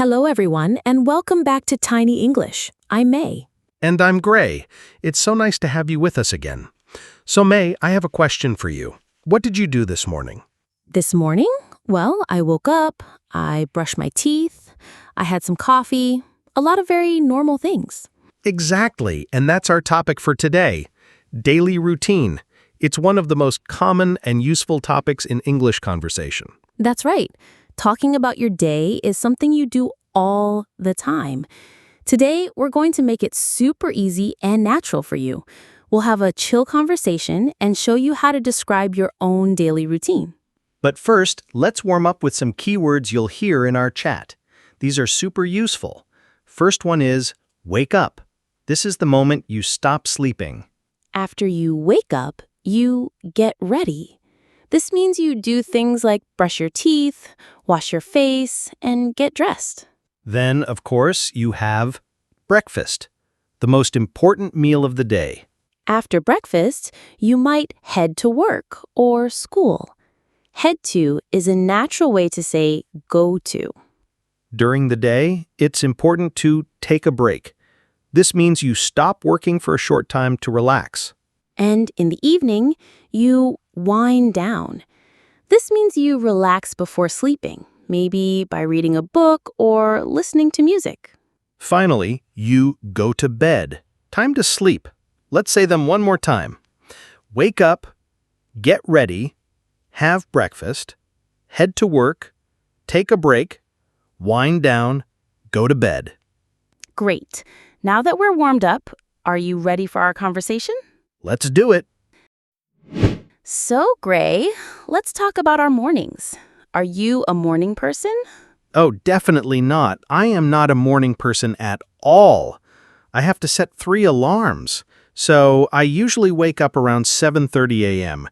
Hello, everyone, and welcome back to Tiny English. I'm May. And I'm Gray. It's so nice to have you with us again. So, May, I have a question for you. What did you do this morning? This morning, well, I woke up, I brushed my teeth, I had some coffee, a lot of very normal things. Exactly, and that's our topic for today. Daily routine. It's one of the most common and useful topics in English conversation. That's right. Talking about your day is something you do all the time. Today, we're going to make it super easy and natural for you. We'll have a chill conversation and show you how to describe your own daily routine. But first, let's warm up with some keywords you'll hear in our chat. These are super useful. First one is wake up. This is the moment you stop sleeping. After you wake up, you get ready. This means you do things like brush your teeth, wash your face, and get dressed. Then, of course, you have breakfast, the most important meal of the day. After breakfast, you might head to work or school. Head to is a natural way to say go to. During the day, it's important to take a break. This means you stop working for a short time to relax. And in the evening, you wind down. This means you relax before sleeping, maybe by reading a book or listening to music. Finally, you go to bed. Time to sleep. Let's say them one more time. Wake up, get ready, have breakfast, head to work, take a break, wind down, go to bed. Great. Now that we're warmed up, are you ready for our conversation? Let's do it. So, Gray, let's talk about our mornings. Are you a morning person? Oh, definitely not. I am not a morning person at all. I have to set 3 alarms. So I usually wake up around 7:30 a.m.,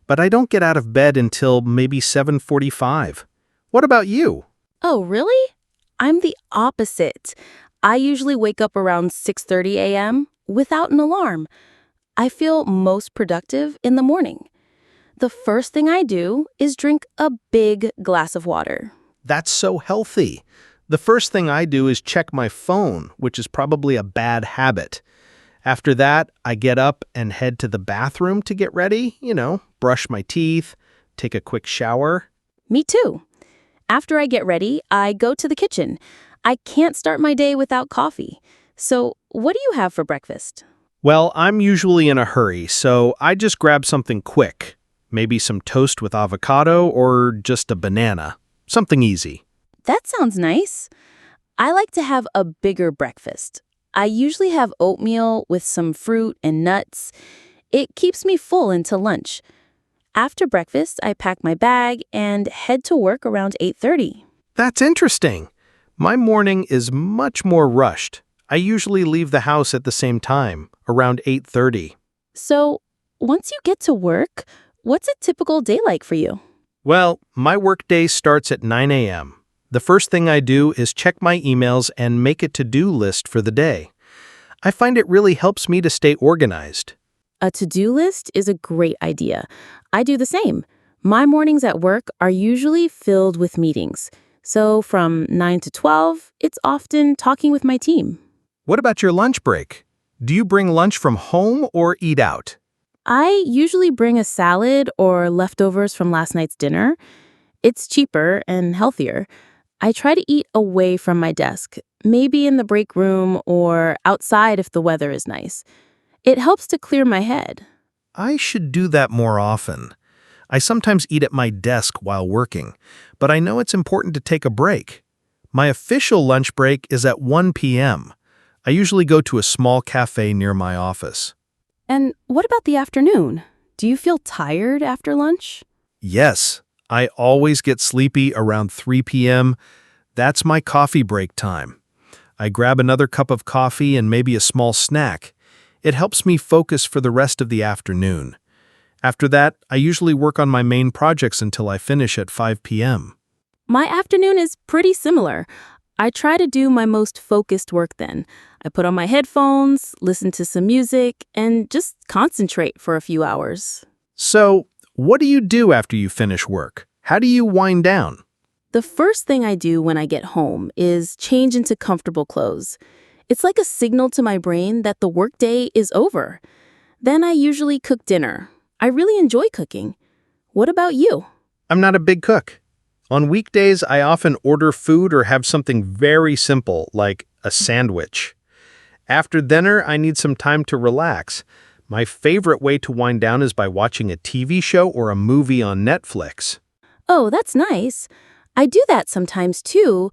but I don't get out of bed until maybe 7:45. What about you? Oh, really? I'm the opposite. I usually wake up around 6:30 a.m. without an alarm. I feel most productive in the morning. The first thing I do is drink a big glass of water. That's so healthy. The first thing I do is check my phone, which is probably a bad habit. After that, I get up and head to the bathroom to get ready, brush my teeth, take a quick shower. Me too. After I get ready, I go to the kitchen. I can't start my day without coffee. So, what do you have for breakfast? Well, I'm usually in a hurry, so I just grab something quick. Maybe some toast with avocado or just a banana. Something easy. That sounds nice. I like to have a bigger breakfast. I usually have oatmeal with some fruit and nuts. It keeps me full until lunch. After breakfast, I pack my bag and head to work around 8:30. That's interesting. My morning is much more rushed. I usually leave the house at the same time, around 8:30. So, once you get to work, what's a typical day like for you? Well, my workday starts at 9 a.m. The first thing I do is check my emails and make a to-do list for the day. I find it really helps me to stay organized. A to-do list is a great idea. I do the same. My mornings at work are usually filled with meetings. So from 9 to 12, it's often talking with my team. What about your lunch break? Do you bring lunch from home or eat out? I usually bring a salad or leftovers from last night's dinner. It's cheaper and healthier. I try to eat away from my desk, maybe in the break room or outside if the weather is nice. It helps to clear my head. I should do that more often. I sometimes eat at my desk while working, but I know it's important to take a break. My official lunch break is at 1 p.m. I usually go to a small cafe near my office. And what about the afternoon? Do you feel tired after lunch? Yes, I always get sleepy around 3 p.m. That's my coffee break time. I grab another cup of coffee and maybe a small snack. It helps me focus for the rest of the afternoon. After that, I usually work on my main projects until I finish at 5 p.m. My afternoon is pretty similar. I try to do my most focused work then. I put on my headphones, listen to some music, and just concentrate for a few hours. So, what do you do after you finish work? How do you wind down? The first thing I do when I get home is change into comfortable clothes. It's like a signal to my brain that the workday is over. Then I usually cook dinner. I really enjoy cooking. What about you? I'm not a big cook. On weekdays, I often order food or have something very simple, like a sandwich. After dinner, I need some time to relax. My favorite way to wind down is by watching a TV show or a movie on Netflix. Oh, that's nice. I do that sometimes too,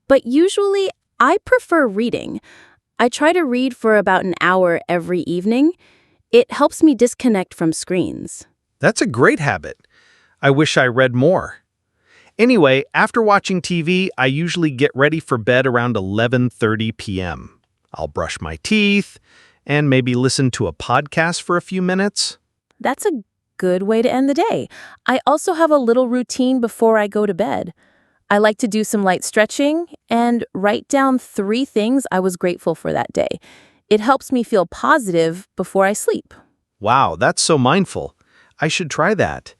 but usually I prefer reading. I try to read for about an hour every evening. It helps me disconnect from screens. That's a great habit. I wish I read more. Anyway, after watching TV, I usually get ready for bed around 11:30 p.m. I'll brush my teeth and maybe listen to a podcast for a few minutes. That's a good way to end the day. I also have a little routine before I go to bed. I like to do some light stretching and write down 3 things I was grateful for that day. It helps me feel positive before I sleep. Wow, that's so mindful. I should try that.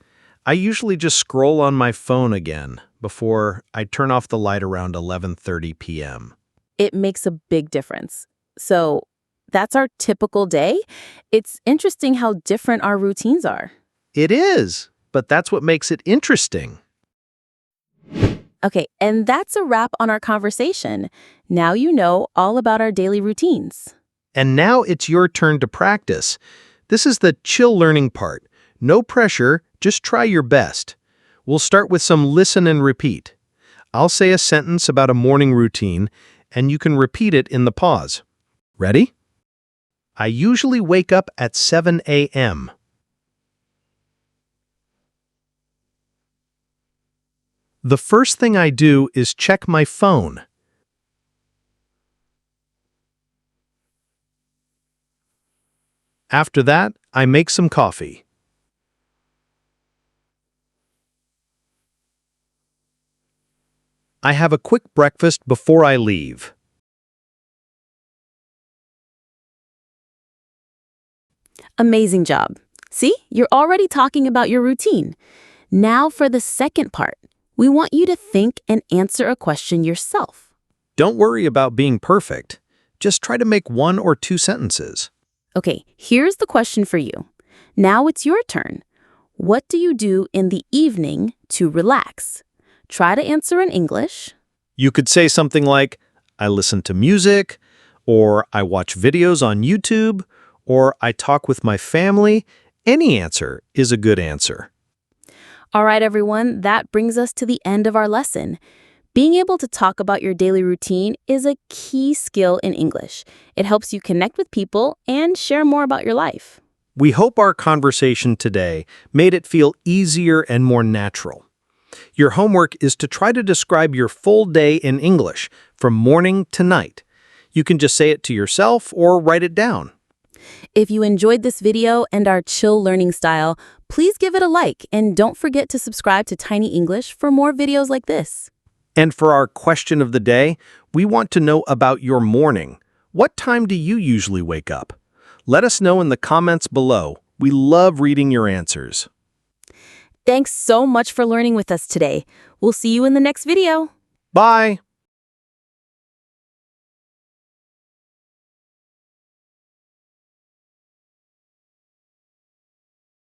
I usually just scroll on my phone again before I turn off the light around 11:30 p.m. It makes a big difference. So that's our typical day. It's interesting how different our routines are. It is, but that's what makes it interesting. Okay, and that's a wrap on our conversation. Now you know all about our daily routines. And now it's your turn to practice. This is the chill learning part. No pressure, just try your best. We'll start with some listen and repeat. I'll say a sentence about a morning routine, and you can repeat it in the pause. Ready? I usually wake up at 7 a.m. The first thing I do is check my phone. After that, I make some coffee. I have a quick breakfast before I leave. Amazing job. See, you're already talking about your routine. Now for the second part. We want you to think and answer a question yourself. Don't worry about being perfect. Just try to make 1 or 2 sentences. Okay, here's the question for you. Now it's your turn. What do you do in the evening to relax? Try to answer in English. You could say something like, I listen to music, or I watch videos on YouTube, or I talk with my family. Any answer is a good answer. All right, everyone, that brings us to the end of our lesson. Being able to talk about your daily routine is a key skill in English. It helps you connect with people and share more about your life. We hope our conversation today made it feel easier and more natural. Your homework is to try to describe your full day in English, from morning to night. You can just say it to yourself or write it down. If you enjoyed this video and our chill learning style, please give it a like and don't forget to subscribe to Tiny English for more videos like this. And for our question of the day, we want to know about your morning. What time do you usually wake up? Let us know in the comments below. We love reading your answers. Thanks so much for learning with us today. We'll see you in the next video. Bye!